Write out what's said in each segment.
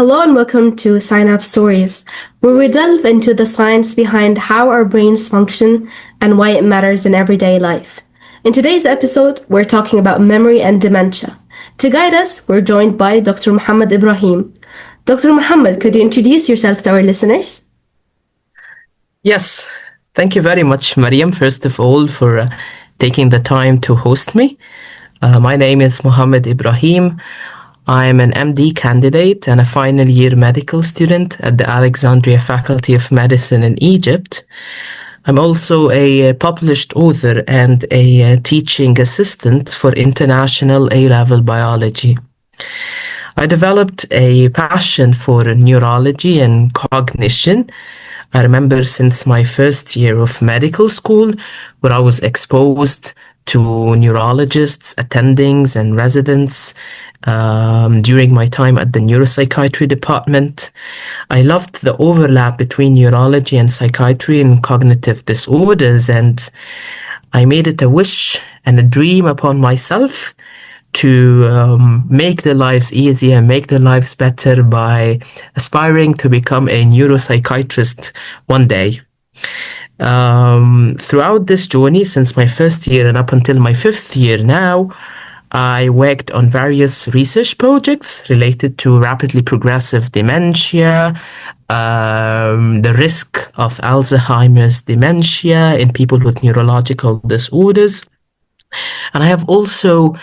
Hello and welcome to Sign Up Stories, where we delve into the science behind how our brains function and why it matters in everyday life. In today's episode, we're talking about memory and dementia. To guide us, we're joined by Dr. Mohamed Ibrahim. Dr. Mohamed, could you introduce yourself to our listeners? Yes, thank you very much, Mariam, first of all, for taking the time to host me. My name is Mohamed Ibrahim. I'm an MD candidate and a final year medical student at the Alexandria Faculty of Medicine in Egypt. I'm also a published author and a teaching assistant for international A-level biology. I developed a passion for neurology and cognition. I remember since my first year of medical school, where I was exposed to neurologists, attendings, and residents during my time at the neuropsychiatry department. I loved the overlap between neurology and psychiatry and cognitive disorders, and I made it a wish and a dream upon myself to make their lives easier, make their lives better by aspiring to become a neuropsychiatrist one day. Throughout this journey, since my first year and up until my fifth year now, I worked on various research projects related to rapidly progressive dementia, the risk of Alzheimer's dementia in people with neurological disorders. And I have also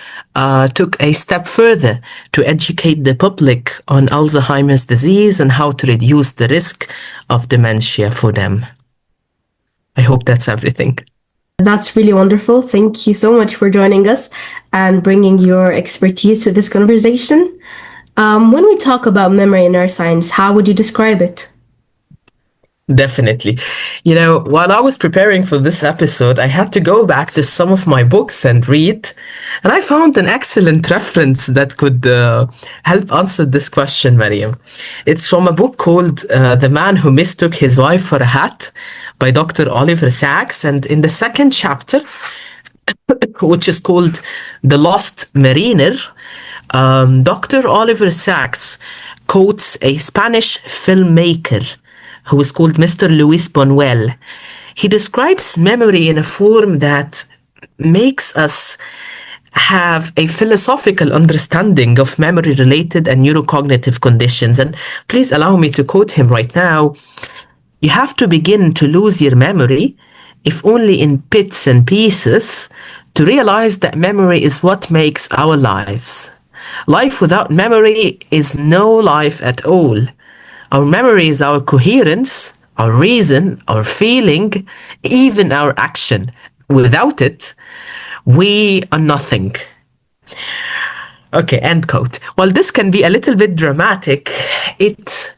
took a step further to educate the public on Alzheimer's disease and how to reduce the risk of dementia for them. I hope that's everything. That's really wonderful. Thank you so much for joining us and bringing your expertise to this conversation. When we talk about memory in neuroscience, how would you describe it? Definitely. While I was preparing for this episode, I had to go back to some of my books and read, and I found an excellent reference that could help answer this question, Mariam. It's from a book called The Man Who Mistook His Wife for a Hat by Dr. Oliver Sacks, and in the second chapter, which is called The Lost Mariner, Dr. Oliver Sacks quotes a Spanish filmmaker who is called Mr. Luis Buñuel. He describes memory in a form that makes us have a philosophical understanding of memory-related and neurocognitive conditions. And please allow me to quote him right now. You have to begin to lose your memory, if only in bits and pieces, to realize that memory is what makes our lives. Life without memory is no life at all. Our memory is our coherence, our reason, our feeling, even our action. Without it, we are nothing. Okay, end quote. While this can be a little bit dramatic, it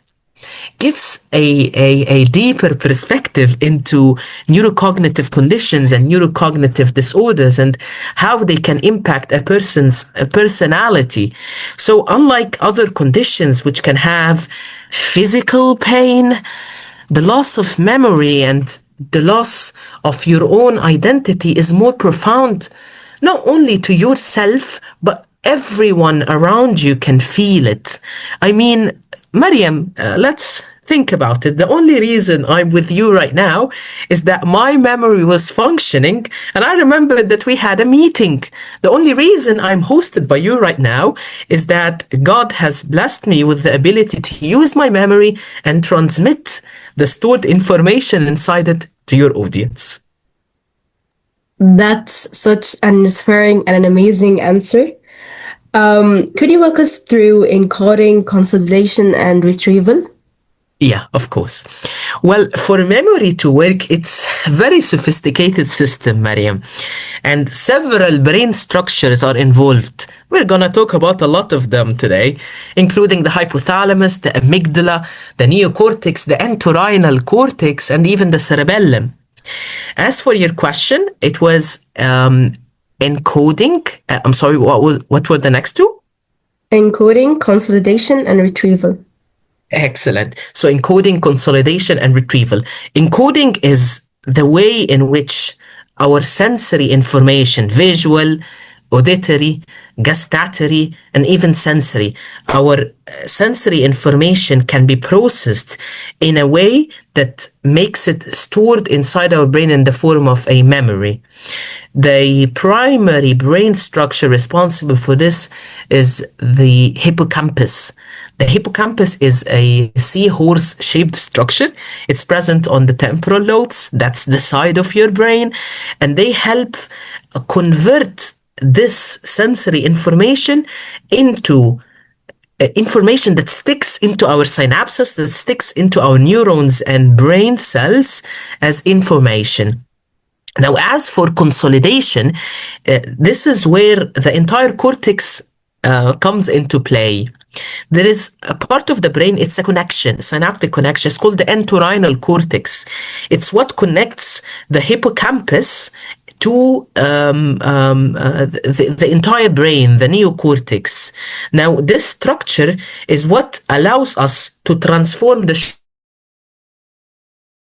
gives a deeper perspective into neurocognitive conditions and neurocognitive disorders and how they can impact a person's personality. So unlike other conditions which can have physical pain, the loss of memory and the loss of your own identity is more profound, not only to yourself, but everyone around you can feel it. I mean, Mariam, let's think about it. The only reason I'm with you right now is that my memory was functioning, and I remember that we had a meeting. The only reason I'm hosted by you right now is that God has blessed me with the ability to use my memory and transmit the stored information inside it to your audience. That's such an inspiring and an amazing answer. Could you walk us through encoding, consolidation, and retrieval? Yeah, of course. Well, for memory to work, it's a very sophisticated system, Mariam, and several brain structures are involved. We're going to talk about a lot of them today, including the hypothalamus, the amygdala, the neocortex, the entorhinal cortex, and even the cerebellum. As for your question, it was encoding. I'm sorry, what were the next two? Encoding, consolidation, and retrieval. Excellent. So encoding, consolidation, and retrieval. Encoding is the way in which our sensory information, visual, auditory, gustatory, and even sensory. Our sensory information can be processed in a way that makes it stored inside our brain in the form of a memory. The primary brain structure responsible for this is the hippocampus. The hippocampus is a seahorse-shaped structure. It's present on the temporal lobes, that's the side of your brain, and they help convert this sensory information into information that sticks into our synapses, that sticks into our neurons and brain cells as information. Now, as for consolidation, this is where the entire cortex comes into play. There is a part of the brain, it's a connection, synaptic connection. It's called the entorhinal cortex. It's what connects the hippocampus to the entire brain, the neocortex. Now, this structure is what allows us to transform the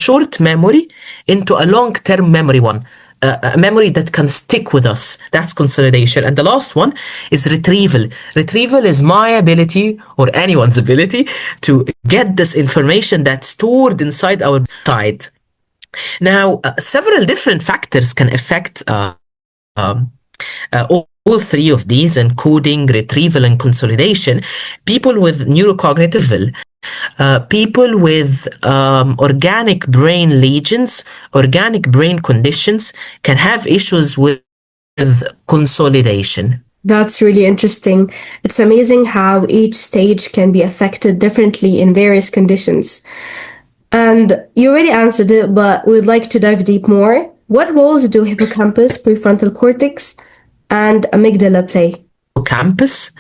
short memory into a long-term memory one. A memory that can stick with us. That's consolidation. And the last one is retrieval. Retrieval is my ability, or anyone's ability, to get this information that's stored inside our side. Now, several different factors can affect all three of these: encoding, retrieval, and consolidation. People with neurocognitive people with organic brain lesions, organic brain conditions, can have issues with consolidation. That's really interesting. It's amazing how each stage can be affected differently in various conditions. And you already answered it, but we would like to dive deep more. What roles do hippocampus, prefrontal cortex, and amygdala play? Hippocampus,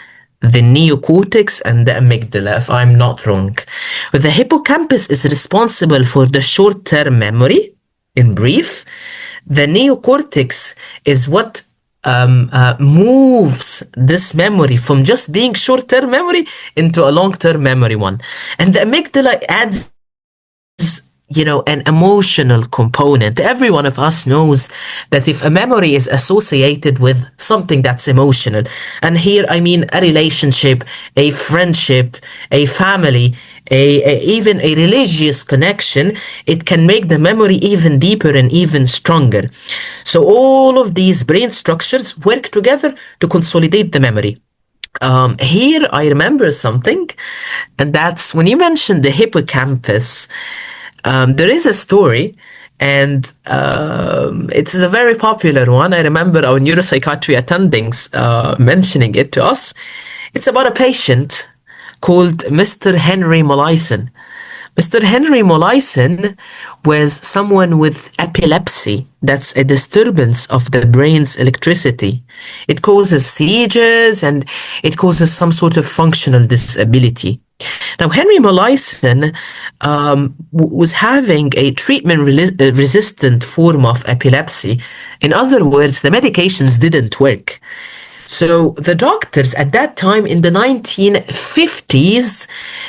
the neocortex, and the amygdala, if I'm not wrong. The hippocampus is responsible for the short-term memory, in brief. The neocortex is what moves this memory from just being short-term memory into a long-term memory one. And the amygdala adds, an emotional component. Every one of us knows that if a memory is associated with something that's emotional, and here I mean a relationship, a friendship, a family, even a religious connection, it can make the memory even deeper and even stronger. So all of these brain structures work together to consolidate the memory. Here I remember something, and that's when you mentioned the hippocampus. There is a story, and it's a very popular one. I remember our neuropsychiatry attendings mentioning it to us. It's about a patient called Mr. Henry Molaison. Mr. Henry Molaison was someone with epilepsy. That's a disturbance of the brain's electricity. It causes seizures and it causes some sort of functional disability. Now, Henry Molaison was having a treatment-resistant form of epilepsy. In other words, the medications didn't work. So the doctors at that time in the 1950s,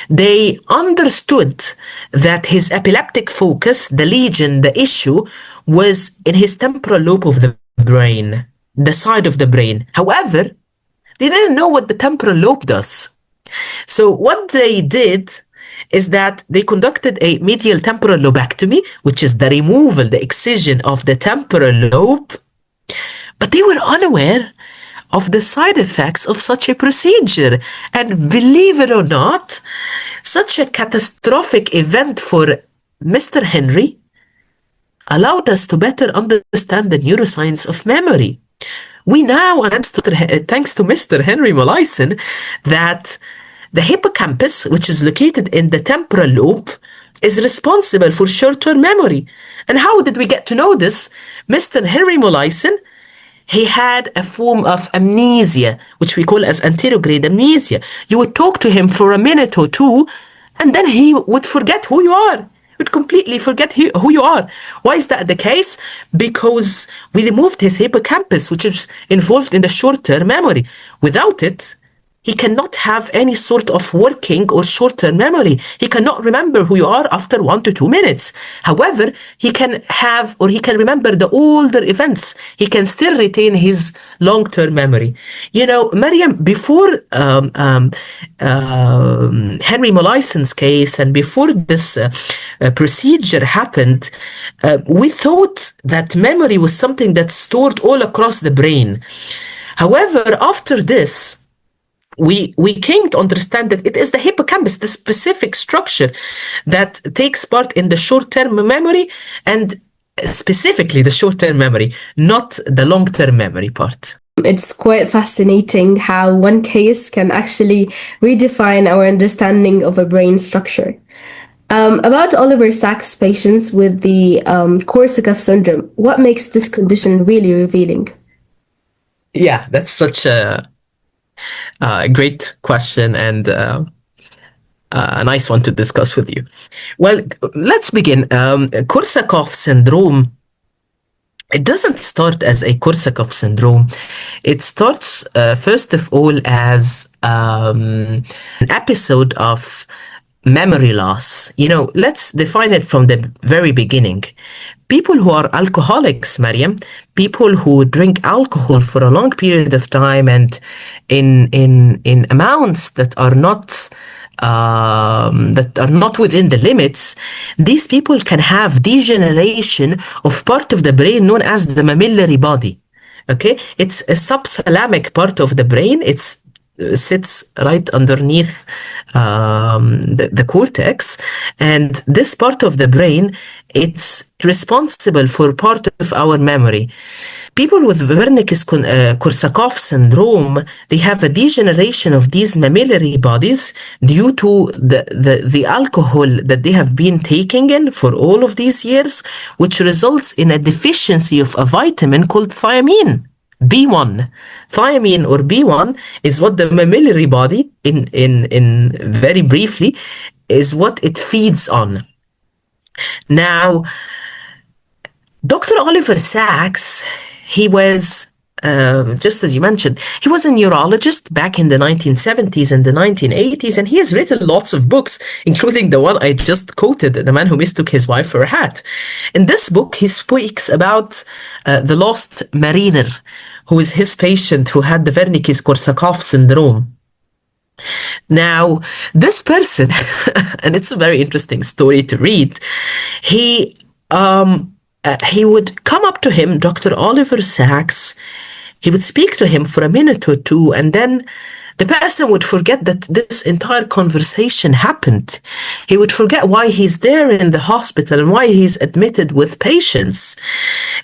they understood that his epileptic focus, the lesion, the issue, was in his temporal lobe of the brain, the side of the brain. However, they didn't know what the temporal lobe does. So what they did is that they conducted a medial temporal lobectomy, which is the removal, the excision of the temporal lobe, but they were unaware of the side effects of such a procedure. And believe it or not, such a catastrophic event for Mr. Henry allowed us to better understand the neuroscience of memory. We now, thanks to Mr. Henry Molaison, that the hippocampus, which is located in the temporal lobe, is responsible for short-term memory. And how did we get to know this? Mr. Henry Molaison, he had a form of amnesia, which we call as anterograde amnesia. You would talk to him for a minute or two, and then he would forget who you are. Would completely forget who you are. Why is that the case? Because we removed his hippocampus, which is involved in the short-term memory. Without it, he cannot have any sort of working or short-term memory. He cannot remember who you are after 1 to 2 minutes. However, he can have, or he can remember the older events. He can still retain his long-term memory. You know, Mariam, before Henry Mollison's case and before this procedure happened, we thought that memory was something that's stored all across the brain. However, after this, we came to understand that it is the hippocampus, the specific structure that takes part in the short-term memory, and specifically the short-term memory, not the long-term memory part. It's quite fascinating how one case can actually redefine our understanding of a brain structure. About Oliver Sacks' patients with the Korsakoff syndrome, what makes this condition really revealing? Yeah, that's such a great question and a nice one to discuss with you. Well, let's begin. Korsakoff syndrome, it doesn't start as a Korsakoff syndrome. It starts, first of all, as an episode of memory loss. You know, let's define it from the very beginning. People who are alcoholics, Mariam, people who drink alcohol for a long period of time and in amounts that are not within the limits, these people can have degeneration of part of the brain known as the mammillary body. Okay, it's a subthalamic part of the brain. It sits right underneath the cortex, and this part of the brain, it's responsible for part of our memory. People with Wernicke-Korsakoff syndrome, they have a degeneration of these mammillary bodies due to the alcohol that they have been taking in for all of these years, which results in a deficiency of a vitamin called thiamine. B1. Thiamine or B1 is what the mammillary body, in very briefly, is what it feeds on. Now, Dr. Oliver Sacks, he was, just as you mentioned, he was a neurologist back in the 1970s and the 1980s, and he has written lots of books, including the one I just quoted, The Man Who Mistook His Wife for a Hat. In this book, he speaks about the lost mariner, who is his patient who had the Wernicke-Korsakoff syndrome. Now, this person, and it's a very interesting story to read, he would come up to him, Dr. Oliver Sacks, he would speak to him for a minute or two, and then the person would forget that this entire conversation happened. He would forget why he's there in the hospital and why he's admitted with patients.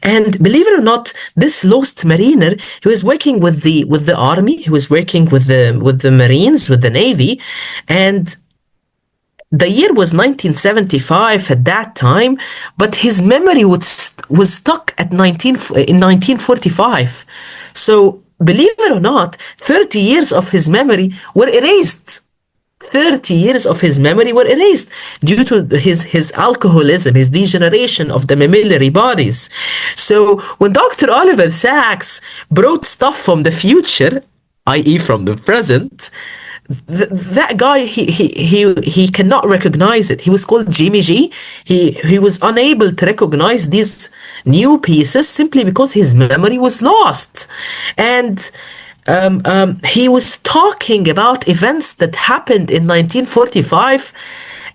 And believe it or not, this lost mariner, he was working with the army, he was working with the Marines, with the Navy, and the year was 1975 at that time, but his memory was stuck in 1945. So, believe it or not, 30 years of his memory were erased. 30 years of his memory were erased due to his alcoholism, his degeneration of the mammillary bodies. So when Dr. Oliver Sacks brought stuff from the future, i.e. from the present, that guy, he cannot recognize it. He was called Jimmy G. He was unable to recognize these new pieces simply because his memory was lost. And he was talking about events that happened in 1945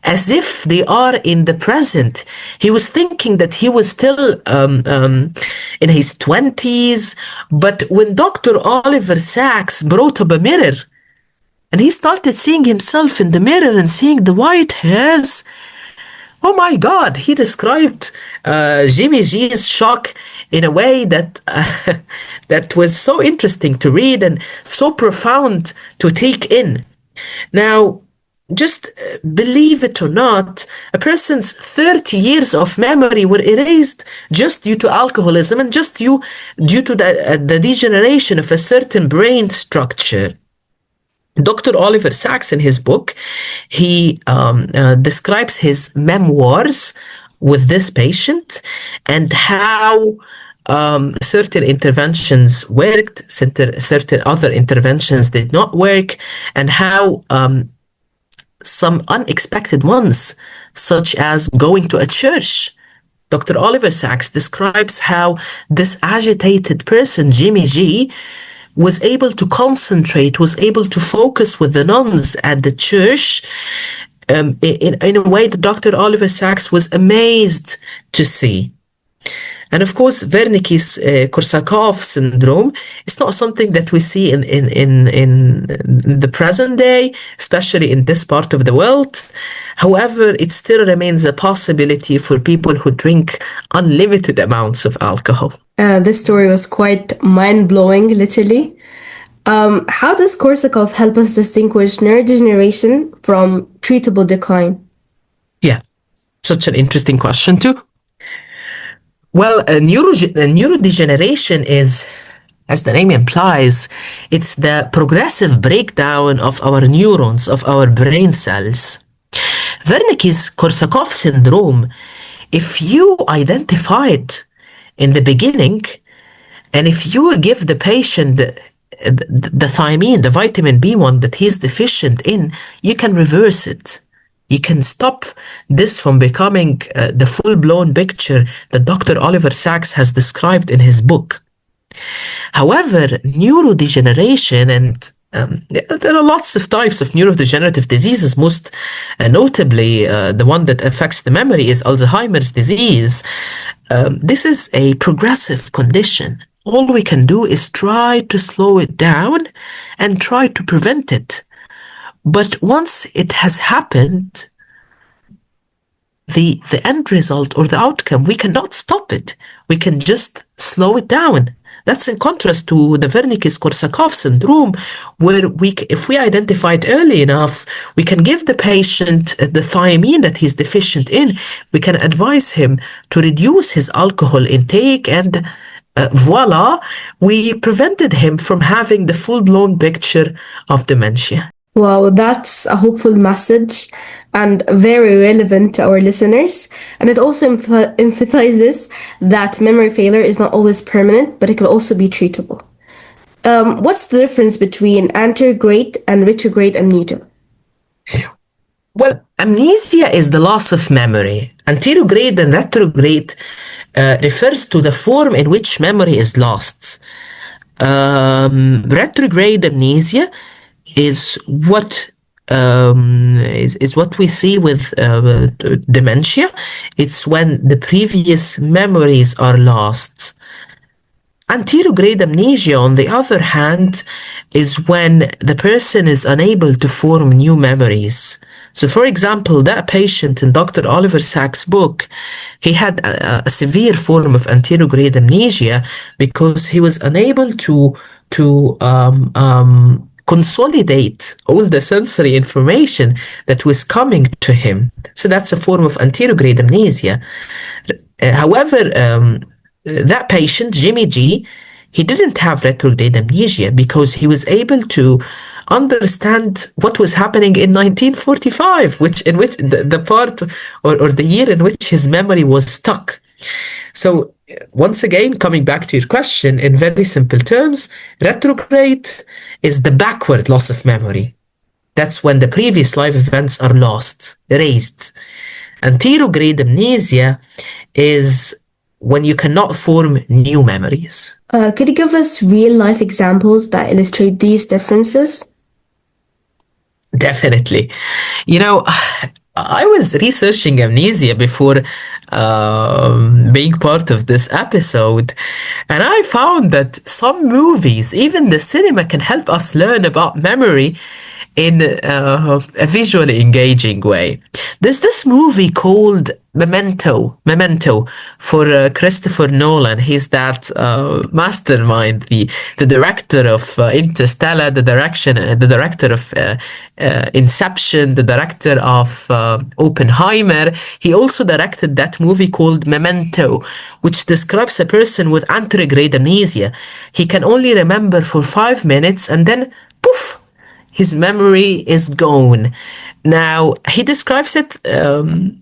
as if they are in the present. He was thinking that he was still in his 20s, but when Dr. Oliver Sacks brought up a mirror, and he started seeing himself in the mirror and seeing the white hairs, oh my God, he described Jimmy G's shock in a way that that was so interesting to read and so profound to take in. Now, just believe it or not, a person's 30 years of memory were erased just due to alcoholism and just due to the degeneration of a certain brain structure. Dr. Oliver Sacks, in his book, he describes his memoirs with this patient and how certain interventions worked, certain other interventions did not work, and how some unexpected ones, such as going to a church. Dr. Oliver Sacks describes how this agitated person, Jimmy G, was able to concentrate, was able to focus with the nuns at the church in a way that Dr. Oliver Sacks was amazed to see. And of course, Wernicke's Korsakoff syndrome is not something that we see in the present day, especially in this part of the world. However, it still remains a possibility for people who drink unlimited amounts of alcohol. This story was quite mind-blowing, literally. How does Korsakoff help us distinguish neurodegeneration from treatable decline? Yeah, such an interesting question too. Well, neurodegeneration is, as the name implies, it's the progressive breakdown of our neurons, of our brain cells. Wernicke's Korsakoff syndrome, if you identify it in the beginning, and if you give the patient the thiamine, the vitamin B1 that he's deficient in, you can reverse it. You can stop this from becoming the full-blown picture that Dr. Oliver Sacks has described in his book. However, neurodegeneration, and there are lots of types of neurodegenerative diseases, most notably the one that affects the memory is Alzheimer's disease. This is a progressive condition. All we can do is try to slow it down and try to prevent it. But once it has happened, the end result or the outcome, we cannot stop it. We can just slow it down. That's in contrast to the Wernicke's Korsakoff syndrome, where if we identify it early enough, we can give the patient the thiamine that he's deficient in. We can advise him to reduce his alcohol intake, and voila, we prevented him from having the full-blown picture of dementia. Wow, that's a hopeful message and very relevant to our listeners. And it also emphasizes that memory failure is not always permanent, but it can also be treatable. What's the difference between anterograde and retrograde amnesia? Well, amnesia is the loss of memory. Anterograde and retrograde refers to the form in which memory is lost. Retrograde amnesia is what we see with dementia. It's when the previous memories are lost. Anterograde amnesia, on the other hand, is when the person is unable to form new memories. So, for example, that patient in Dr. Oliver Sacks' book, he had a severe form of anterograde amnesia because he was unable to consolidate all the sensory information that was coming to him. So that's a form of anterograde amnesia. However, that patient, Jimmy G, he didn't have retrograde amnesia because he was able to understand what was happening in 1945, in which the part or the year in which his memory was stuck. So once again, coming back to your question, in very simple terms, retrograde is the backward loss of memory. That's when the previous life events are lost, erased. Anterograde amnesia is when you cannot form new memories. Could you give us real-life examples that illustrate these differences? Definitely. You know, I was researching amnesia before being part of this episode, and I found that some movies, even the cinema, can help us learn about memory in a visually engaging way. There's this movie called Memento for Christopher Nolan. He's that mastermind, the director of Interstellar, the director of Inception, the director of Oppenheimer. He also directed that movie called Memento, which describes a person with anterograde amnesia. He can only remember for 5 minutes and then poof, his memory is gone. Now he describes it in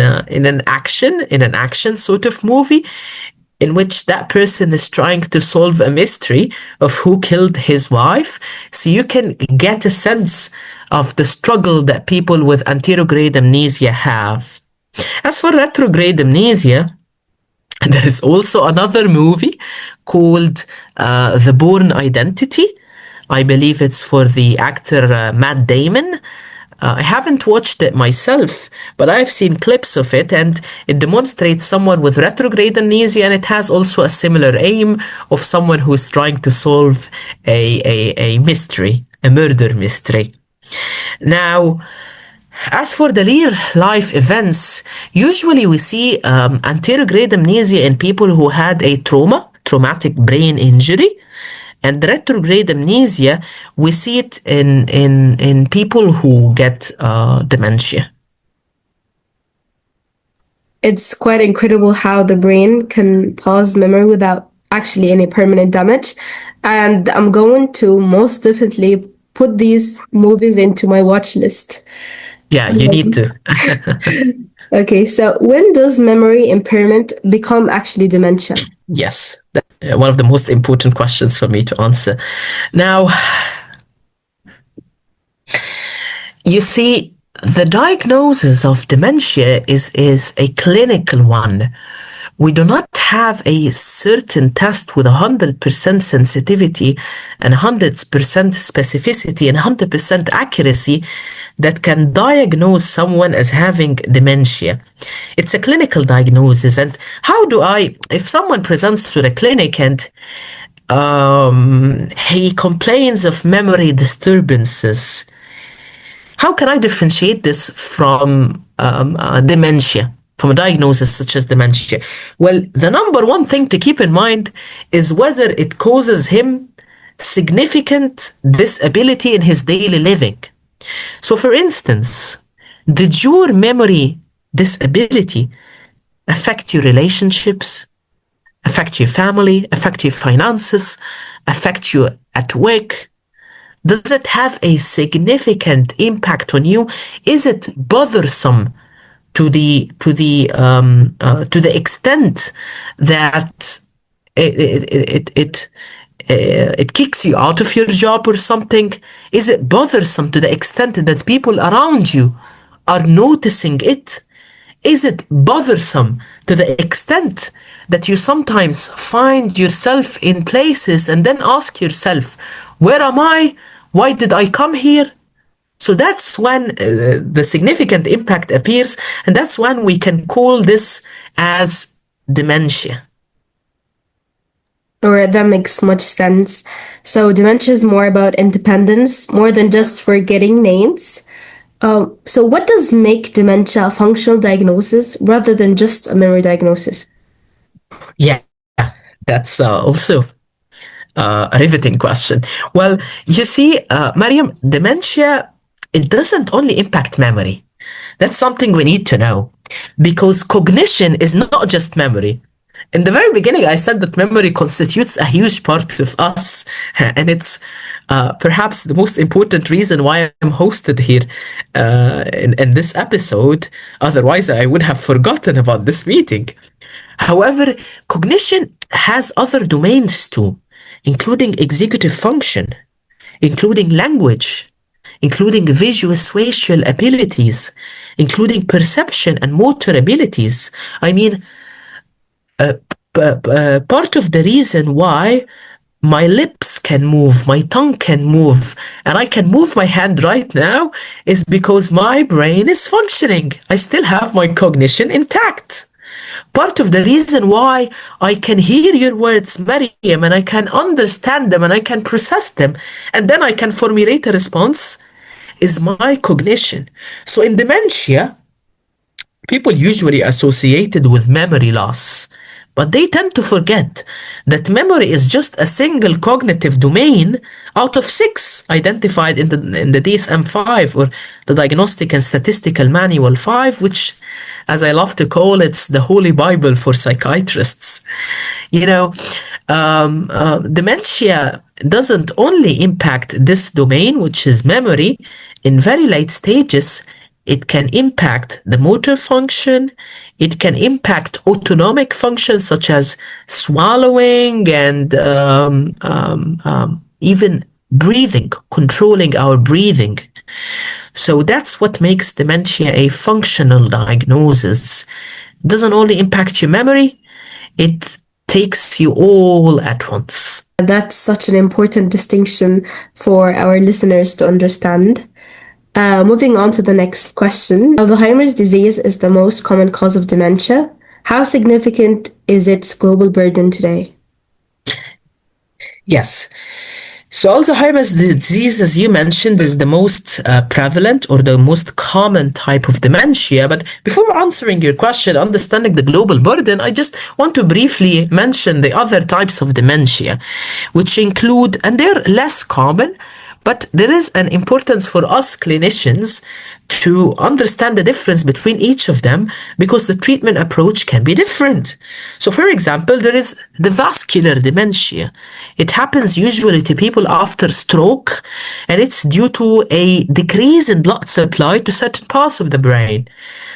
an action sort of movie. in which that person is trying to solve a mystery of who killed his wife. So you can get a sense of the struggle that people with anterograde amnesia have. As for retrograde amnesia, there is also another movie called The Bourne Identity. I believe it's for the actor Matt Damon. I haven't watched it myself, but I've seen clips of it, and it demonstrates someone with retrograde amnesia, and it has also a similar aim of someone who's trying to solve a mystery, a murder mystery. Now, as for the real life events, usually we see anterograde amnesia in people who had a traumatic brain injury. And retrograde amnesia, we see it in people who get dementia. It's quite incredible how the brain can pause memory without actually any permanent damage. And I'm going to most definitely put these movies into my watch list. Yeah, you need to. Okay, so when does memory impairment become actually dementia? Yes, one of the most important questions for me to answer. Now, you see, the diagnosis of dementia is a clinical one. We do not have a certain test with 100% sensitivity and 100% specificity and 100% accuracy that can diagnose someone as having dementia. It's a clinical diagnosis. And how do if someone presents to the clinic and he complains of memory disturbances, how can I differentiate this from dementia, from a diagnosis such as dementia? Well, the number one thing to keep in mind is whether it causes him significant disability in his daily living. So, for instance, did your memory disability affect your relationships, affect your family, affect your finances, affect you at work? Does it have a significant impact on you? Is it bothersome to the extent that it kicks you out of your job or something? Is it bothersome to the extent that people around you are noticing it? Is it bothersome to the extent that you sometimes find yourself in places and then ask yourself, where am I? Why did I come here? So that's when the significant impact appears, and that's when we can call this as dementia. All right, that makes much sense. So dementia is more about independence, more than just forgetting names. So what does make dementia a functional diagnosis rather than just a memory diagnosis? Yeah, that's also a riveting question. Well, you see, Mariam, dementia, it doesn't only impact memory. That's something we need to know, because cognition is not just memory. In the very beginning, I said that memory constitutes a huge part of us, and it's perhaps the most important reason why I'm hosted here in this episode. Otherwise, I would have forgotten about this meeting. However, cognition has other domains too, including executive function, including language, including visual-spatial abilities, including perception and motor abilities. I mean, part of the reason why my lips can move, my tongue can move, and I can move my hand right now is because my brain is functioning. I still have my cognition intact. Part of the reason why I can hear your words, Mariam, and I can understand them and I can process them, and then I can formulate a response, is my cognition. So in dementia, people usually associated with memory loss, but they tend to forget that memory is just a single cognitive domain out of 6 identified in the DSM-5, or the Diagnostic and Statistical Manual 5, which, as I love to call it, it's the holy Bible for psychiatrists. You know, dementia doesn't only impact this domain, which is memory. In very late stages, it can impact the motor function, It can impact autonomic functions such as swallowing and even breathing, controlling our breathing. So that's what makes dementia a functional diagnosis. It doesn't only impact your memory, it takes you all at once. That's such an important distinction for our listeners to understand. Moving on to the next question. Alzheimer's disease is the most common cause of dementia. How significant is its global burden today? Yes. So Alzheimer's disease, as you mentioned, is the most prevalent or the most common type of dementia. But before answering your question, understanding the global burden, I just want to briefly mention the other types of dementia, which include, and they're less common, but there is an importance for us clinicians to understand the difference between each of them because the treatment approach can be different. So, for example, there is the vascular dementia. It happens usually to people after stroke, and it's due to a decrease in blood supply to certain parts of the brain.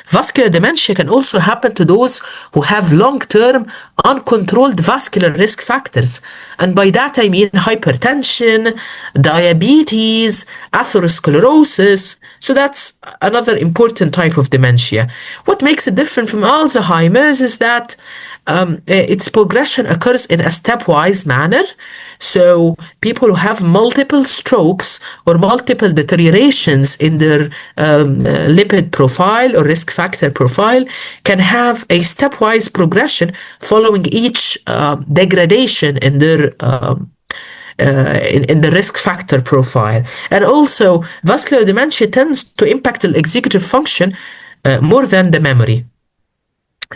Vascular dementia can also happen to those who have long-term uncontrolled vascular risk factors. And by that I mean hypertension, diabetes, atherosclerosis. So that's another important type of dementia. What makes it different from Alzheimer's is that its progression occurs in a stepwise manner. So people who have multiple strokes or multiple deteriorations in their lipid profile or risk factor profile can have a stepwise progression following each degradation in their in the risk factor profile. And also, vascular dementia tends to impact the executive function more than the memory.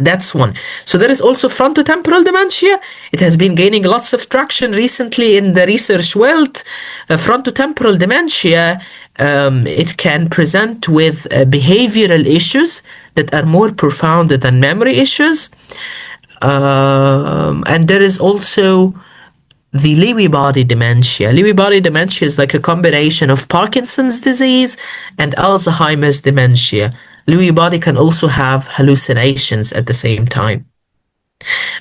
That's one. So there is also frontotemporal dementia. It has been gaining lots of traction recently in the research world. Frontotemporal dementia, it can present with behavioral issues that are more profound than memory issues. And there is also the Lewy body dementia. Lewy body dementia is like a combination of Parkinson's disease and Alzheimer's dementia. Lewy body can also have hallucinations at the same time.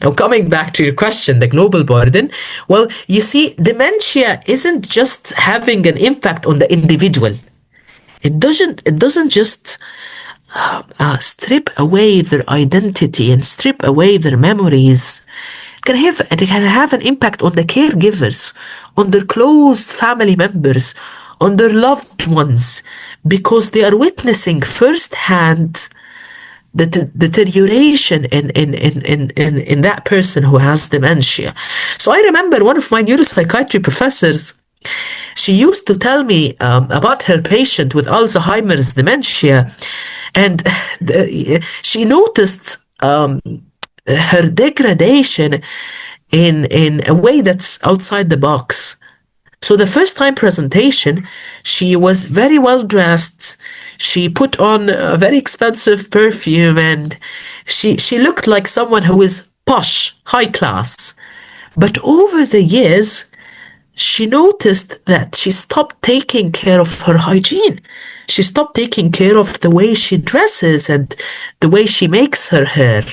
Now, coming back to your question, the global burden, well, you see, dementia isn't just having an impact on the individual. It doesn't just strip away their identity and strip away their memories. It can have an impact on the caregivers, on their close family members, on their loved ones, because they are witnessing firsthand the deterioration in that person who has dementia. So I remember one of my neuropsychiatry professors, she used to tell me about her patient with Alzheimer's dementia, and she noticed her degradation in a way that's outside the box. So the first time presentation, she was very well dressed. She put on a very expensive perfume, and she looked like someone who is posh, high class. But over the years, she noticed that she stopped taking care of her hygiene. She stopped taking care of the way she dresses and the way she makes her hair.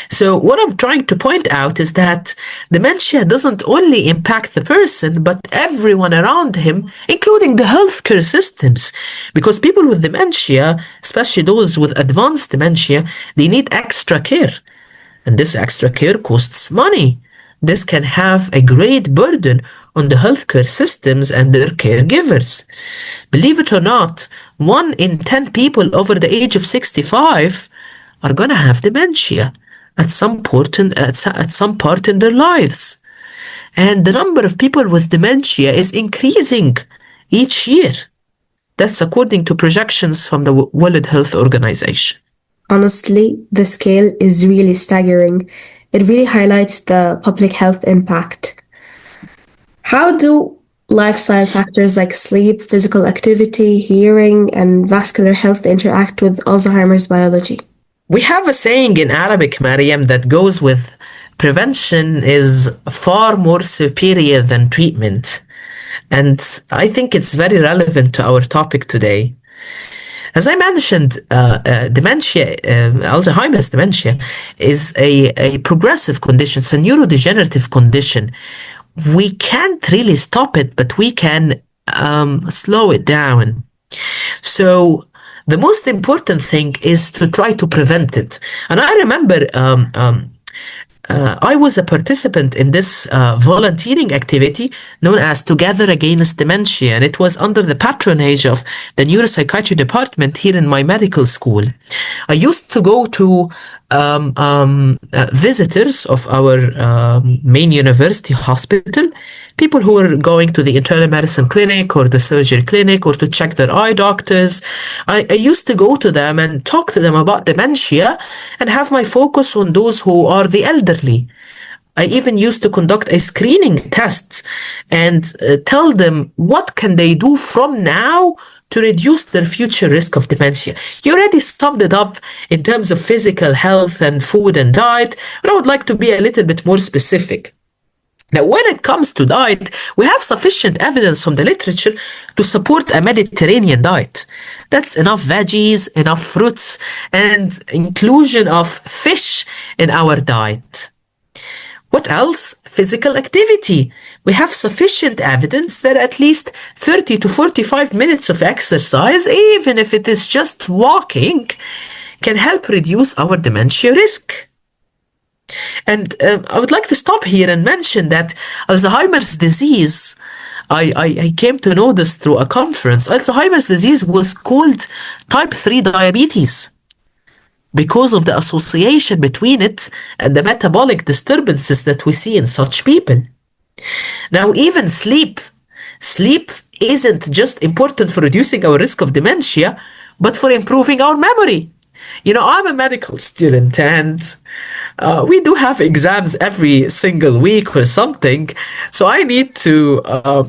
So what I'm trying to point out is that dementia doesn't only impact the person, but everyone around him, including the healthcare systems. Because people with dementia, especially those with advanced dementia, they need extra care. And this extra care costs money. This can have a great burden on the healthcare systems and their caregivers. Believe it or not, 1 in 10 people over the age of 65 are going to have dementia at some part in their lives. And the number of people with dementia is increasing each year. That's according to projections from the World Health Organization. Honestly, the scale is really staggering. It really highlights the public health impact. How do lifestyle factors like sleep, physical activity, hearing, and vascular health interact with Alzheimer's biology? We have a saying in Arabic, Mariam, that goes with prevention is far more superior than treatment. And I think it's very relevant to our topic today. As I mentioned, dementia, Alzheimer's dementia, is a progressive condition. It's a neurodegenerative condition. We can't really stop it, but we can slow it down. So the most important thing is to try to prevent it. And I remember I was a participant in this volunteering activity known as Together Against Dementia, and it was under the patronage of the neuropsychiatry department here in my medical school. I used to go to visitors of our main university hospital, people who were going to the internal medicine clinic or the surgery clinic or to check their eye doctors. I used to go to them and talk to them about dementia and have my focus on those who are the elderly. I even used to conduct a screening test and tell them what can they do from now to reduce their future risk of dementia. You already summed it up in terms of physical health and food and diet, but I would like to be a little bit more specific. Now, when it comes to diet, we have sufficient evidence from the literature to support a Mediterranean diet. That's enough veggies, enough fruits, and inclusion of fish in our diet. What else? Physical activity. We have sufficient evidence that at least 30 to 45 minutes of exercise, even if it is just walking, can help reduce our dementia risk. And I would like to stop here and mention that Alzheimer's disease, I came to know this through a conference. Alzheimer's disease was called type 3 diabetes because of the association between it and the metabolic disturbances that we see in such people. Now, even sleep isn't just important for reducing our risk of dementia, but for improving our memory. You know, I'm a medical student and we do have exams every single week or something. So I need to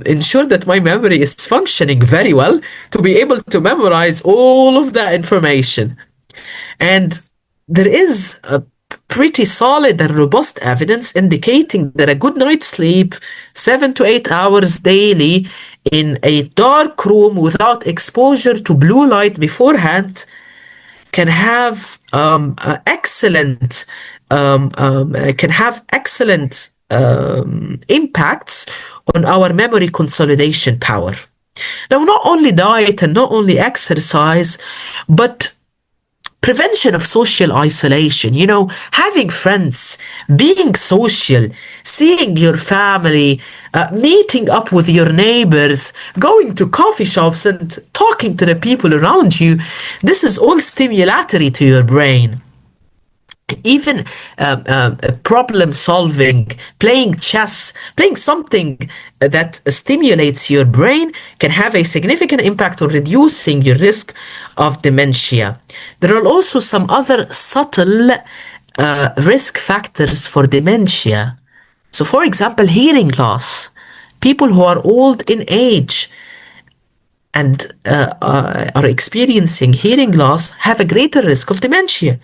ensure that my memory is functioning very well to be able to memorize all of that information. And there is a pretty solid and robust evidence indicating that a good night's sleep, 7 to 8 hours daily in a dark room without exposure to blue light beforehand, can have excellent impacts on our memory consolidation power. Now, not only diet and not only exercise, but prevention of social isolation, you know, having friends, being social, seeing your family, meeting up with your neighbors, going to coffee shops and talking to the people around you. This is all stimulatory to your brain. Even problem solving, playing chess, playing something that stimulates your brain can have a significant impact on reducing your risk of dementia. There are also some other subtle risk factors for dementia. So, for example, hearing loss. People who are old in age and are experiencing hearing loss have a greater risk of dementia.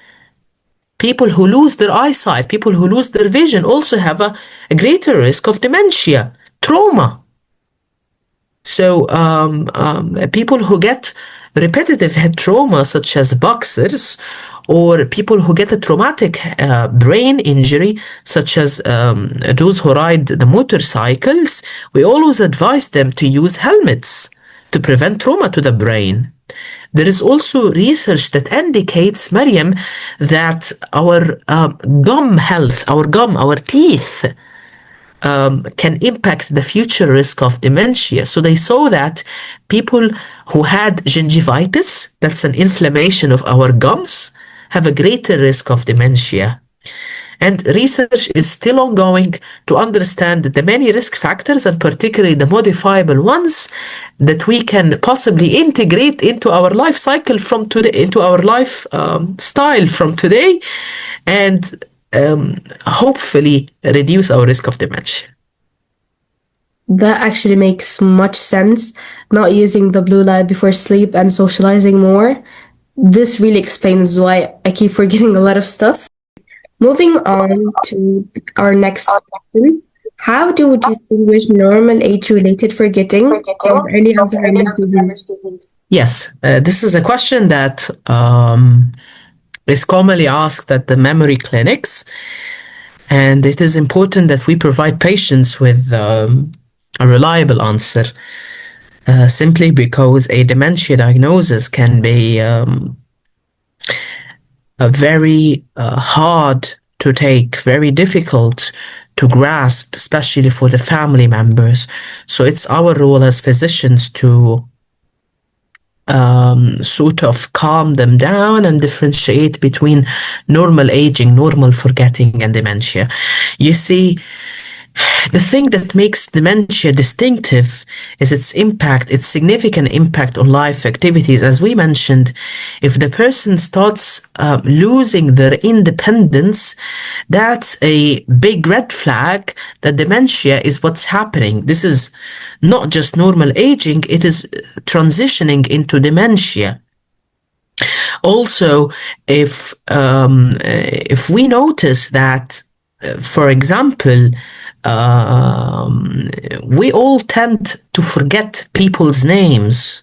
People who lose their eyesight, people who lose their vision also have a greater risk of dementia. Trauma. So people who get repetitive head trauma, such as boxers, or people who get a traumatic brain injury, such as those who ride the motorcycles, we always advise them to use helmets to prevent trauma to the brain. There is also research that indicates, Mariam, that our gum health, our teeth, can impact the future risk of dementia. So they saw that people who had gingivitis, that's an inflammation of our gums, have a greater risk of dementia. And research is still ongoing to understand the many risk factors, and particularly the modifiable ones, that we can possibly integrate into our life cycle from today, into our life style from today, and hopefully reduce our risk of dementia. That actually makes much sense. Not using the blue light before sleep and socializing more. This really explains why I keep forgetting a lot of stuff. Moving on to our next question. How do we distinguish normal age-related forgetting from early Alzheimer's disease? Yes, this is a question that is commonly asked at the memory clinics, and it is important that we provide patients with a reliable answer, simply because a dementia diagnosis can be a very hard to take, very difficult to grasp, especially for the family members. So it's our role as physicians to sort of calm them down and differentiate between normal aging, normal forgetting, and dementia. You see, the thing that makes dementia distinctive is its impact, its significant impact on life activities. As we mentioned, if the person starts losing their independence, that's a big red flag that dementia is what's happening. This is not just normal aging, it is transitioning into dementia. Also, if we notice that, for example, we all tend to forget people's names.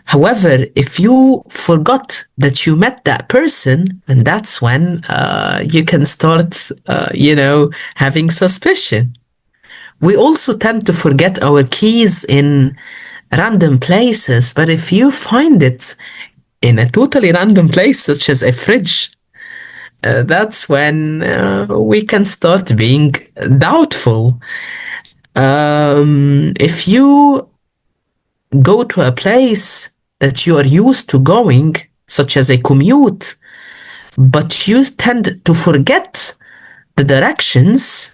However, if you forgot that you met that person, then that's when you can start, having suspicion. We also tend to forget our keys in random places, but if you find it in a totally random place, such as a fridge, that's when we can start being doubtful. If you go to a place that you are used to going, such as a commute, but you tend to forget the directions,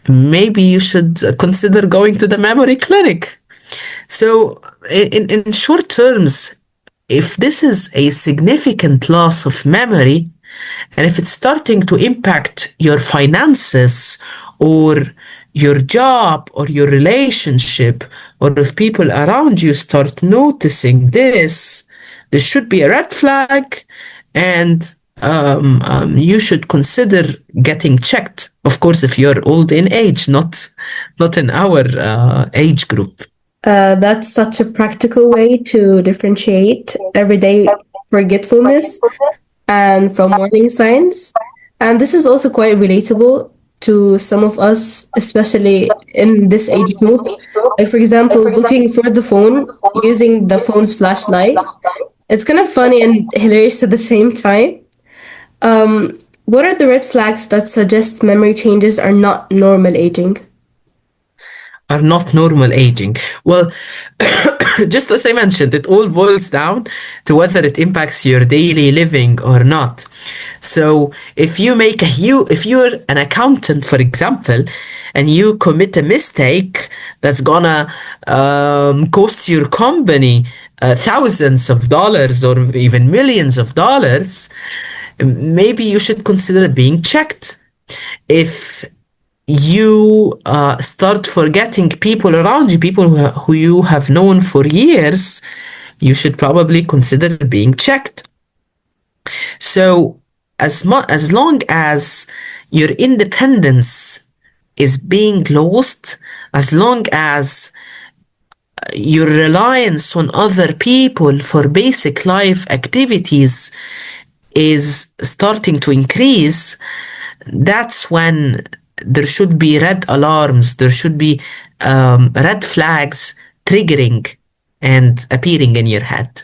maybe you should consider going to the memory clinic. So, in short terms, if this is a significant loss of memory, and if it's starting to impact your finances or your job or your relationship, or if people around you start noticing this, there should be a red flag, and you should consider getting checked. Of course, if you're old in age, not in our age group. That's such a practical way to differentiate everyday forgetfulness and from warning signs. And this is also quite relatable to some of us, especially in this age group. Like, for example, looking for the phone using the phone's flashlight. It's kind of funny and hilarious at the same time. What are the red flags that suggest memory changes are not normal aging? Are not normal aging. Well, just as I mentioned, it all boils down to whether it impacts your daily living or not. So if you're an accountant, for example, and you commit a mistake that's gonna cost your company thousands of dollars or even millions of dollars, maybe you should consider being checked. If you start forgetting people around you, people who you have known for years, you should probably consider being checked. So as long as your independence is being lost, as long as your reliance on other people for basic life activities is starting to increase, that's when there should be red alarms, there should be red flags triggering and appearing in your head.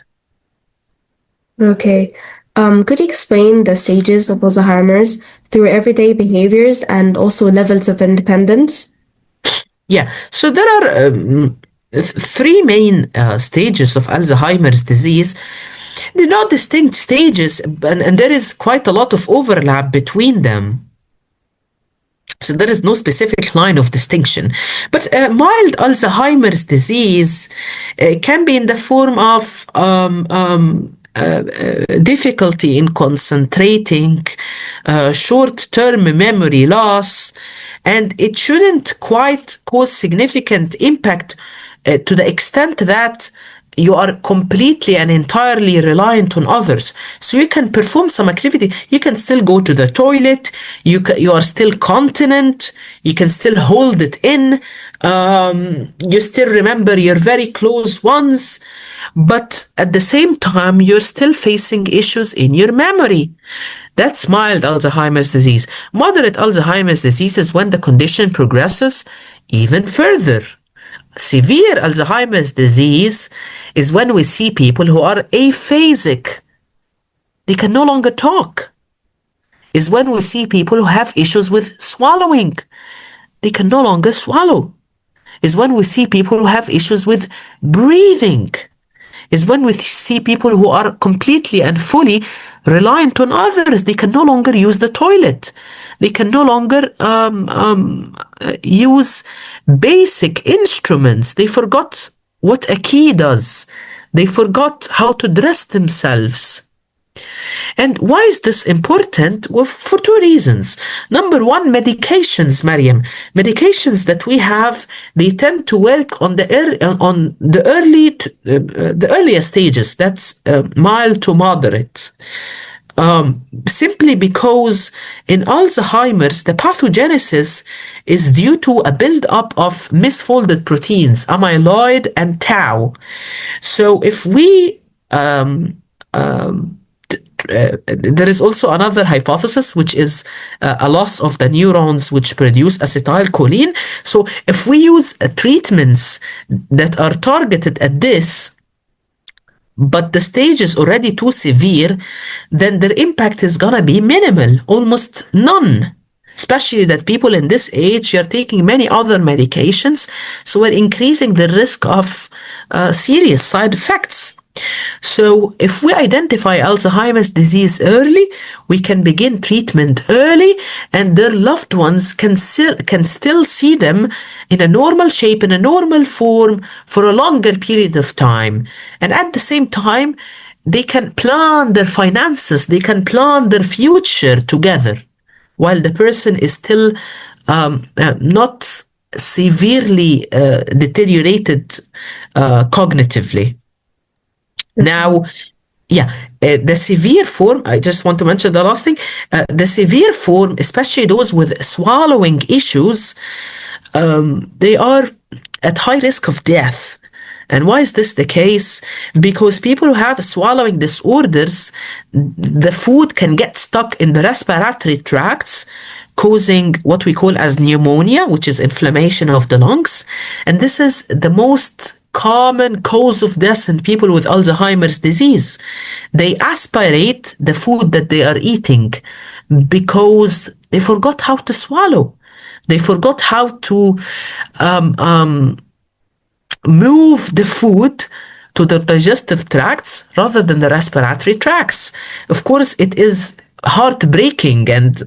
Okay. Could you explain the stages of Alzheimer's through everyday behaviors and also levels of independence? Yeah, so there are three main stages of Alzheimer's disease. They're not distinct stages, and there is quite a lot of overlap between them. So there is no specific line of distinction. But mild Alzheimer's disease can be in the form of difficulty in concentrating, short-term memory loss, and it shouldn't quite cause significant impact to the extent that you are completely and entirely reliant on others. So you can perform some activity. You can still go to the toilet. You are still continent. You can still hold it in. You still remember your very close ones, but at the same time, you're still facing issues in your memory. That's mild Alzheimer's disease. Moderate Alzheimer's disease is when the condition progresses even further. Severe Alzheimer's disease is when we see people who are aphasic. They can no longer talk. Is when we see people who have issues with swallowing. They can no longer swallow. Is when we see people who have issues with breathing. Is when we see people who are completely and fully reliant on others. They can no longer use the toilet. They can no longer use basic instruments. They forgot what a key does. They forgot how to dress themselves. And why is this important? Well, for two reasons. Number one, medications, Mariam. Medications that we have, they tend to work on the earliest stages. That's mild to moderate. Simply because in Alzheimer's, the pathogenesis is due to a buildup of misfolded proteins, amyloid and tau. So if we there is also another hypothesis, which is a loss of the neurons which produce acetylcholine. So if we use treatments that are targeted at this, but the stage is already too severe, then their impact is gonna be minimal, almost none. Especially that people in this age are taking many other medications, so we're increasing the risk of serious side effects. So if we identify Alzheimer's disease early, we can begin treatment early, and their loved ones can still see them in a normal shape, in a normal form for a longer period of time. And at the same time, they can plan their finances, they can plan their future together, while the person is still not severely deteriorated cognitively. Now, the severe form, I just want to mention the last thing, the severe form, especially those with swallowing issues, they are at high risk of death. And why is this the case? Because people who have swallowing disorders, the food can get stuck in the respiratory tracts, causing what we call as pneumonia, which is inflammation of the lungs. And this is the most common cause of death in people with Alzheimer's disease. They aspirate the food that they are eating because they forgot how to swallow. They forgot how to move the food to the digestive tracts rather than the respiratory tracts. Of course, it is heartbreaking and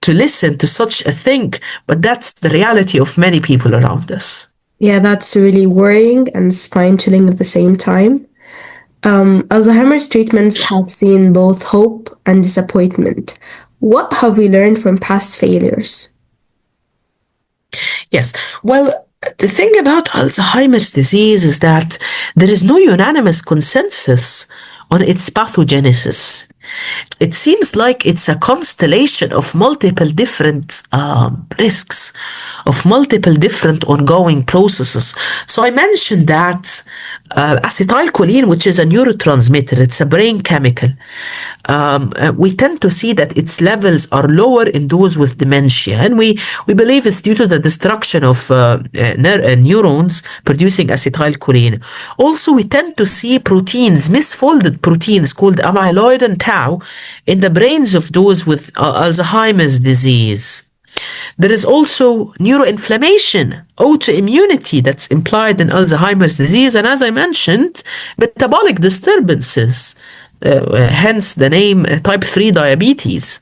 to listen to such a thing, but that's the reality of many people around us. Yeah, that's really worrying and spine-chilling at the same time. Alzheimer's treatments have seen both hope and disappointment. What have we learned from past failures? Yes, well, the thing about Alzheimer's disease is that there is no unanimous consensus on its pathogenesis. It seems like it's a constellation of multiple different risks, of multiple different ongoing processes. So I mentioned that acetylcholine, which is a neurotransmitter, it's a brain chemical. We tend to see that its levels are lower in those with dementia, and we believe it's due to the destruction of neurons producing acetylcholine. Also, we tend to see proteins, misfolded proteins called amyloid and tau, in the brains of those with Alzheimer's disease. There is also neuroinflammation, autoimmunity that's implied in Alzheimer's disease, and as I mentioned, metabolic disturbances, hence the name type 3 diabetes.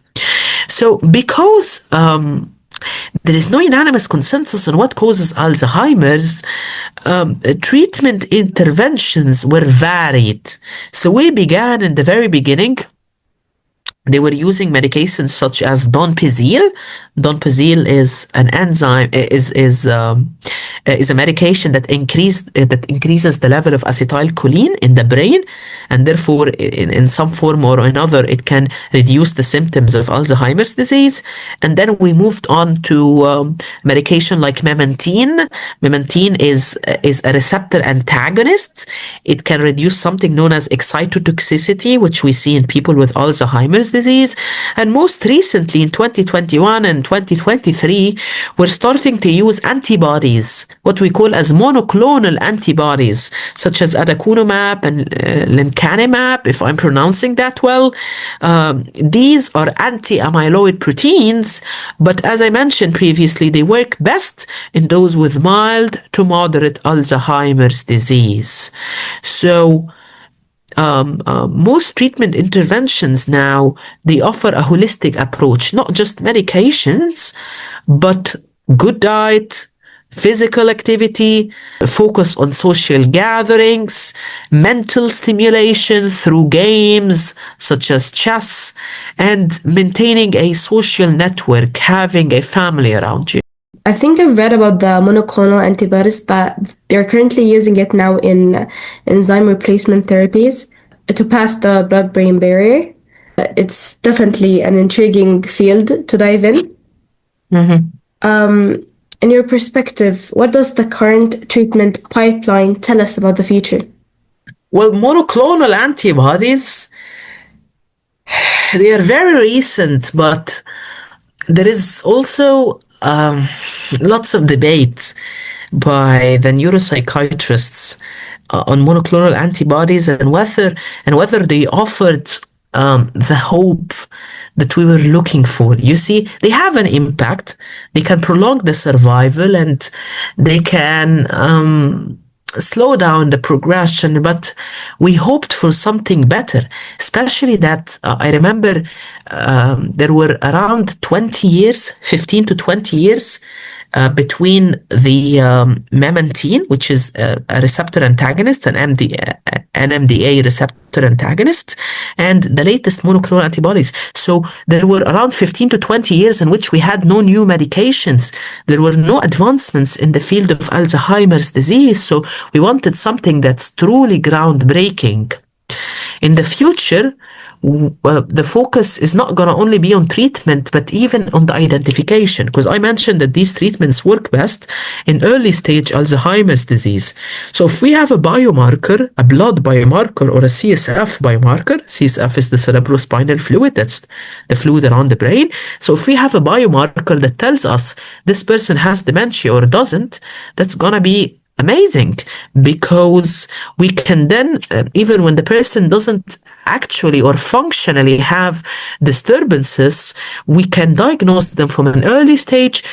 So because there is no unanimous consensus on what causes Alzheimer's, treatment interventions were varied. So we began in the very beginning. They were using medications such as donepezil, Donepezil is an enzyme, is a medication that increases the level of acetylcholine in the brain, and therefore, in some form or another, it can reduce the symptoms of Alzheimer's disease. And then we moved on to medication like memantine. Memantine is a receptor antagonist. It can reduce something known as excitotoxicity, which we see in people with Alzheimer's disease. And most recently, in 2021 and 2023, we're starting to use antibodies, what we call as monoclonal antibodies, such as aducanumab and lecanemab, if I'm pronouncing that well. These are anti-amyloid proteins, but as I mentioned previously, they work best in those with mild to moderate Alzheimer's disease. So, most treatment interventions now, they offer a holistic approach, not just medications, but good diet, physical activity, focus on social gatherings, mental stimulation through games such as chess, and maintaining a social network, having a family around you. I think I've read about the monoclonal antibodies that they're currently using it now in enzyme replacement therapies to pass the blood-brain barrier. It's definitely an intriguing field to dive in. Mm-hmm. In your perspective, what does the current treatment pipeline tell us about the future? Well, monoclonal antibodies, they are very recent, but there is also lots of debate by the neuropsychiatrists on monoclonal antibodies and whether they offered the hope that we were looking for. You see, they have an impact. They can prolong the survival and they can slow down the progression, but we hoped for something better, especially that I remember there were around 20 years, 15 to 20 years between the memantine, which is a receptor antagonist, an NMDA receptor antagonist, and the latest monoclonal antibodies. So there were around 15 to 20 years in which we had no new medications. There were no advancements in the field of Alzheimer's disease. So we wanted something that's truly groundbreaking. In the future, the focus is not going to only be on treatment, but even on the identification, because I mentioned that these treatments work best in early stage Alzheimer's disease. So if we have a biomarker, a blood biomarker or a CSF biomarker, CSF is the cerebrospinal fluid, that's the fluid around the brain. So if we have a biomarker that tells us this person has dementia or doesn't, that's going to be amazing, because we can then, even when the person doesn't actually or functionally have disturbances, we can diagnose them from an early stage,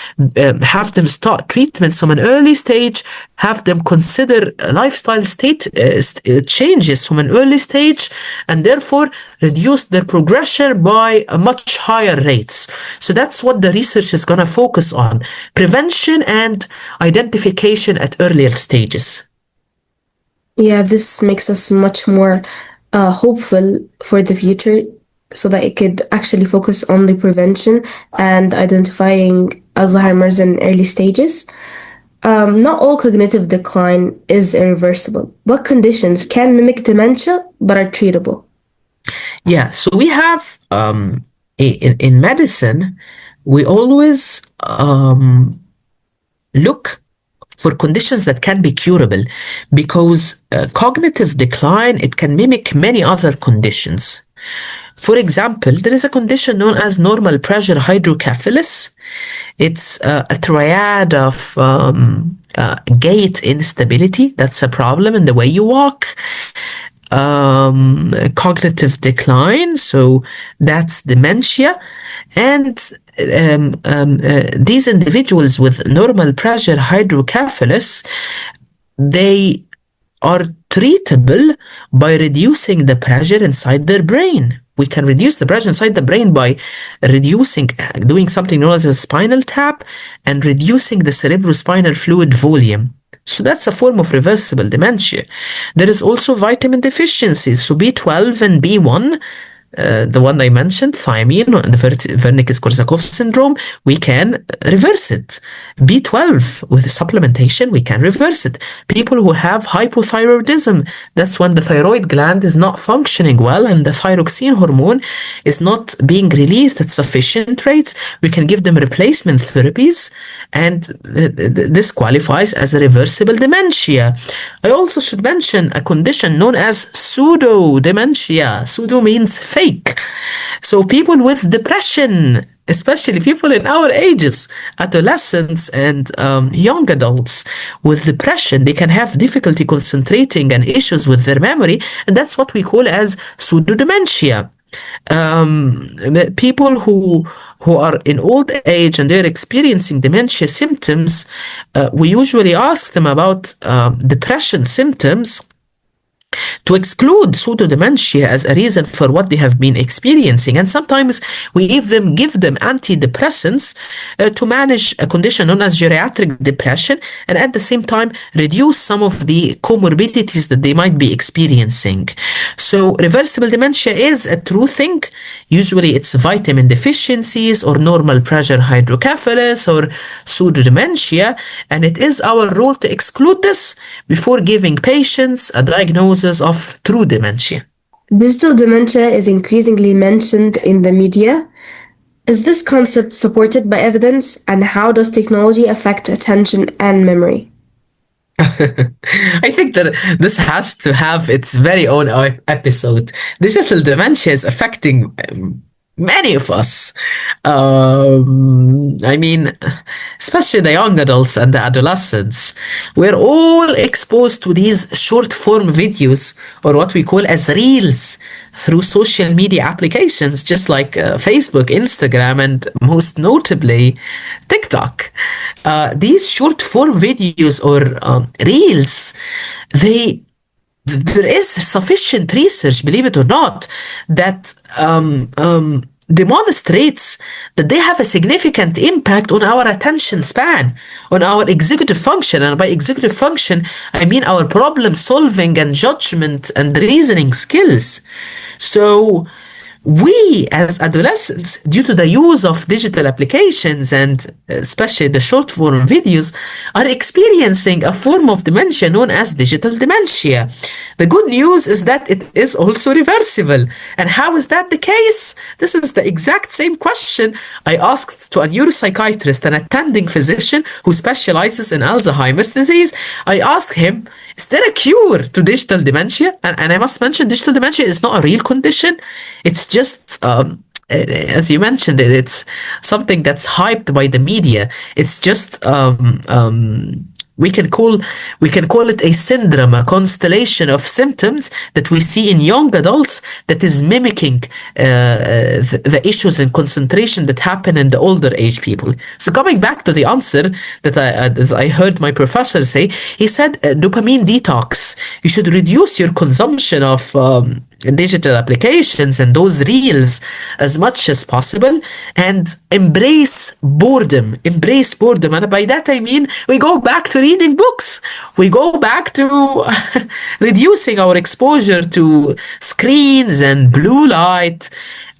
have them start treatments from an early stage, have them consider lifestyle state changes from an early stage, and therefore reduce their progression by a much higher rates. So that's what the research is going to focus on: prevention and identification at earlier stages. Yeah, this makes us much more hopeful for the future, so that it could actually focus on the prevention and identifying Alzheimer's in early stages. Not all cognitive decline is irreversible. What conditions can mimic dementia but are treatable? Yeah, so we have in medicine, we always look for conditions that can be curable, because cognitive decline, it can mimic many other conditions. For example, there is a condition known as normal pressure hydrocephalus. It's a triad of gait instability, that's a problem in the way you walk, cognitive decline, so that's dementia, and these individuals with normal pressure hydrocephalus, they are treatable by reducing the pressure inside their brain. We can reduce the pressure inside the brain by doing something known as a spinal tap and reducing the cerebrospinal fluid volume. So that's a form of reversible dementia. There is also vitamin deficiencies. So B12 and B1, the one I mentioned, thiamine, and the Wernicke-Korsakoff syndrome, we can reverse it. B12 with supplementation, we can reverse it. People who have hypothyroidism, that's when the thyroid gland is not functioning well and the thyroxine hormone is not being released at sufficient rates, we can give them replacement therapies, and this qualifies as a reversible dementia. I also should mention a condition known as pseudo-dementia. Pseudo means fake. So people with depression, especially people in our ages, adolescents and young adults with depression, they can have difficulty concentrating and issues with their memory, and that's what we call as pseudo-dementia. People who are in old age and they're experiencing dementia symptoms, we usually ask them about depression symptoms to exclude pseudo-dementia as a reason for what they have been experiencing. And sometimes we even give them antidepressants to manage a condition known as geriatric depression, and at the same time reduce some of the comorbidities that they might be experiencing. So reversible dementia is a true thing. Usually it's vitamin deficiencies or normal pressure hydrocephalus or pseudo-dementia, and it is our role to exclude this before giving patients a diagnosis of true dementia. Digital dementia is increasingly mentioned in the media. Is this concept supported by evidence, and how does technology affect attention and memory? I think that this has to have its very own episode. Digital dementia is affecting many of us. I mean, especially the young adults and the adolescents. We're all exposed to these short form videos, or what we call as reels, through social media applications, just like Facebook, Instagram, and most notably TikTok. These short form videos or reels, there is sufficient research, believe it or not, that demonstrates that they have a significant impact on our attention span, on our executive function. And by executive function, I mean our problem solving and judgment and reasoning skills. So we as adolescents, due to the use of digital applications and especially the short form videos, are experiencing a form of dementia known as digital dementia. The good news is that it is also reversible. And how is that the case? This is the exact same question I asked to a neuropsychiatrist, an attending physician who specializes in Alzheimer's disease. I asked him, is there a cure to digital dementia? And I must mention, digital dementia is not a real condition. It's just, as you mentioned, it's something that's hyped by the media. It's just we can call it a syndrome, a constellation of symptoms that we see in young adults that is mimicking the issues in concentration that happen in the older age people. So coming back to the answer that I heard my professor say, he said dopamine detox. You should reduce your consumption of digital applications and those reels as much as possible, and embrace boredom. And by that I mean we go back to reading books. We go back to reducing our exposure to screens and blue light,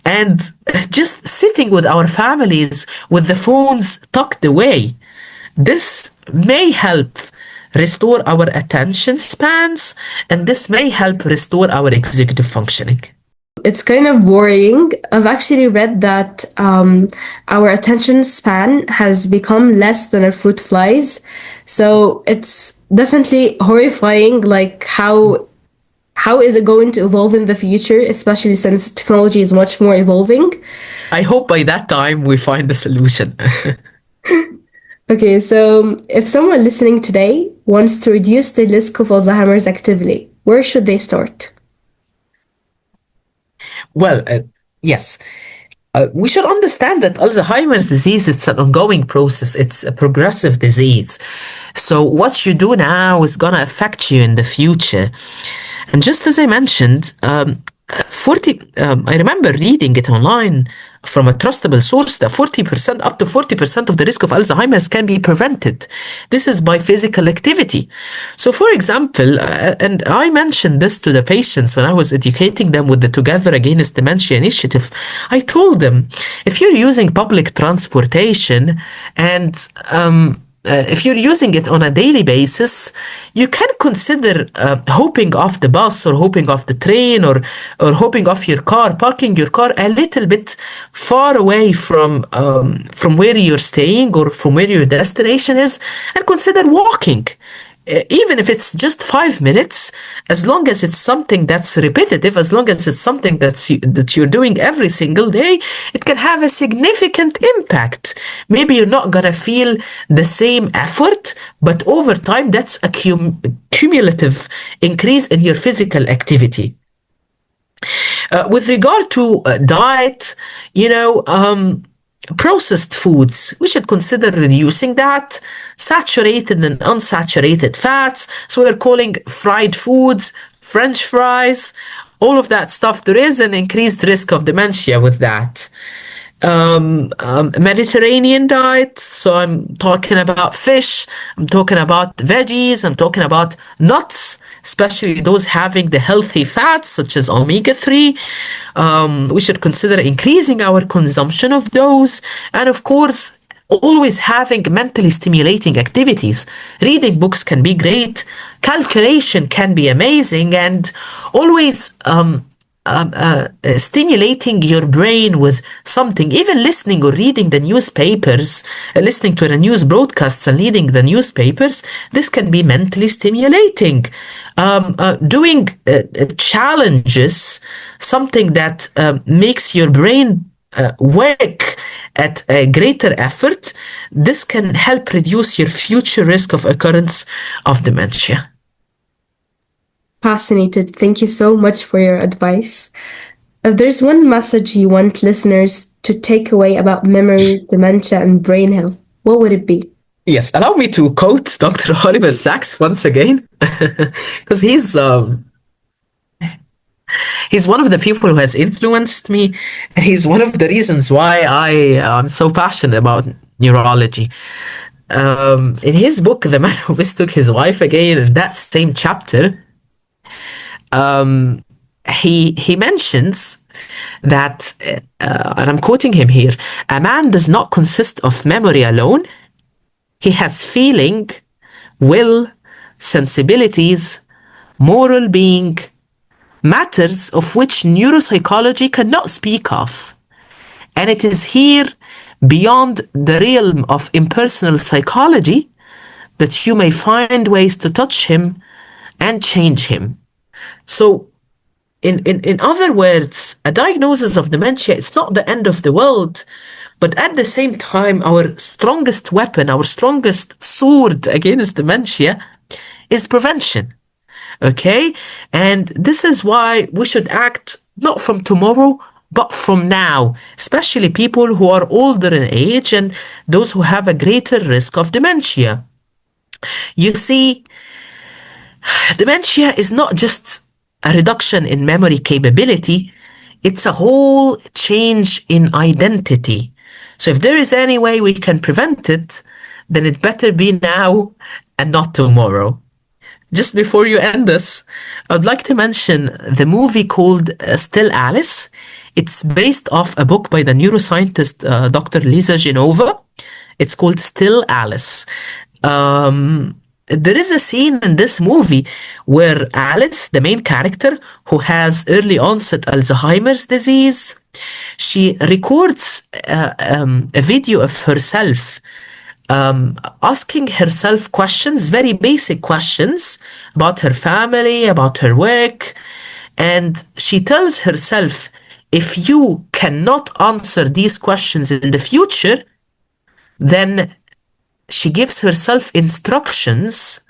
and just sitting with our families with the phones tucked away. This may help restore our attention spans, and this may help restore our executive functioning. It's kind of worrying. I've actually read that our attention span has become less than a fruit fly's. So it's definitely horrifying, like how is it going to evolve in the future, especially since technology is much more evolving. I hope by that time we find a solution. Okay, so if someone listening today wants to reduce the risk of Alzheimer's actively, where should they start? Well, yes. We should understand that Alzheimer's disease, it's an ongoing process. It's a progressive disease. So what you do now is going to affect you in the future. And just as I mentioned, I remember reading it online, from a trustable source that 40%, up to 40% of the risk of Alzheimer's can be prevented. This is by physical activity. So for example, and I mentioned this to the patients when I was educating them with the Together Against Dementia initiative, I told them, if you're using public transportation and if you're using it on a daily basis, you can consider hopping off the bus or hopping off the train or hopping off your car, parking your car a little bit far away from where you're staying or from where your destination is, and consider walking. Even if it's just 5 minutes, as long as it's something that's repetitive, as long as it's something that you're doing every single day, it can have a significant impact. Maybe you're not gonna feel the same effort, but over time, that's a cumulative increase in your physical activity. With regard to diet, processed foods, we should consider reducing that. Saturated and unsaturated fats, so we're calling fried foods, French fries, all of that stuff. There is an increased risk of dementia with that. Mediterranean diet, so I'm talking about fish, I'm talking about veggies, I'm talking about nuts, especially those having the healthy fats such as omega-3. We should consider increasing our consumption of those, and of course always having mentally stimulating activities. Reading books can be great, calculation can be amazing, and always stimulating your brain with something, even listening or reading the newspapers, listening to the news broadcasts and reading the newspapers, this can be mentally stimulating. Doing challenges, something that makes your brain work at a greater effort, this can help reduce your future risk of occurrence of dementia. Fascinated. Thank you so much for your advice. If there's one message you want listeners to take away about memory, dementia, and brain health, what would it be? Yes, allow me to quote Dr. Oliver Sacks once again, because he's one of the people who has influenced me, and he's one of the reasons why I'm so passionate about neurology. In his book, The Man Who Mistook His Wife Again, in that same chapter, he mentions that, and I'm quoting him here, a man does not consist of memory alone. He has feeling, will, sensibilities, moral being, matters of which neuropsychology cannot speak of. And it is here, beyond the realm of impersonal psychology, that you may find ways to touch him and change him. So, in other words, a diagnosis of dementia, it's not the end of the world, but at the same time, our strongest weapon, our strongest sword against dementia is prevention. Okay? And this is why we should act not from tomorrow, but from now, especially people who are older in age and those who have a greater risk of dementia. You see, dementia is not just a reduction in memory capability, it's a whole change in identity. So if there is any way we can prevent it, then it better be now and not tomorrow. Just before you end this, I'd like to mention the movie called Still Alice. It's based off a book by the neuroscientist Dr. Lisa Genova. It's called Still Alice. There is a scene in this movie where Alice, the main character, who has early onset Alzheimer's disease, she records a video of herself asking herself questions, very basic questions about her family, about her work. And she tells herself, if you cannot answer these questions in the future, then she gives herself instructions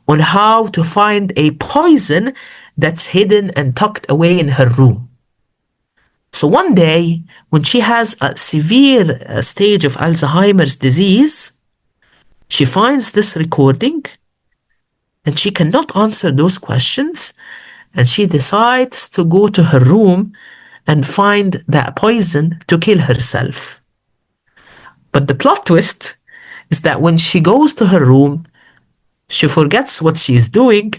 on how to find a poison that's hidden and tucked away in her room. So one day, when she has a severe stage of Alzheimer's disease, she finds this recording and she cannot answer those questions, and she decides to go to her room and find that poison to kill herself. But the plot twist is that when she goes to her room, she forgets what she's doing,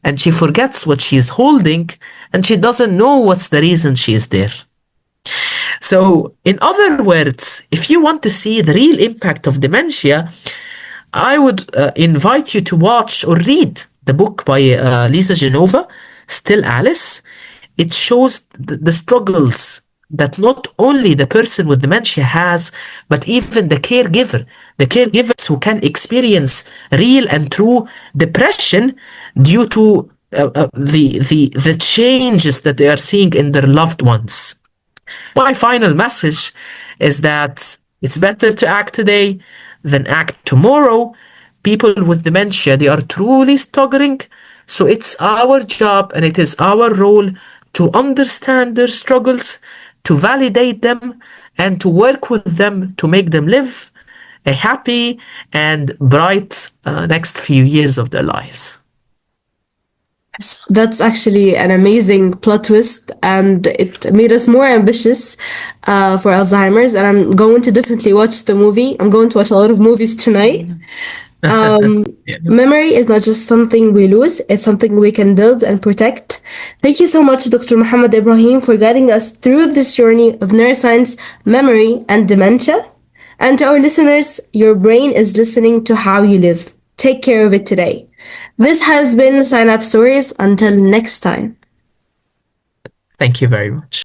and she forgets what she's holding, and she doesn't know what's the reason she's there. So, in other words, if you want to see the real impact of dementia, I would invite you to watch or read the book by Lisa Genova, Still Alice. It shows the struggles that not only the person with dementia has, but even the caregivers who can experience real and true depression due to the changes that they are seeing in their loved ones. My final message is that it's better to act today than act tomorrow. People with dementia, they are truly staggering. So it's our job and it is our role to understand their struggles, to validate them, and to work with them to make them live a happy and bright next few years of their lives. That's actually an amazing plot twist, and it made us more ambitious for Alzheimer's. And I'm going to definitely watch the movie. I'm going to watch a lot of movies tonight. Memory is not just something we lose, it's something we can build and protect. Thank you so much, Dr. Mohamed Ibrahim, for guiding us through this journey of neuroscience, memory, and dementia. And to our listeners, your brain is listening to how you live. Take care of it today. This has been Synapse Stories. Until next time. Thank you very much.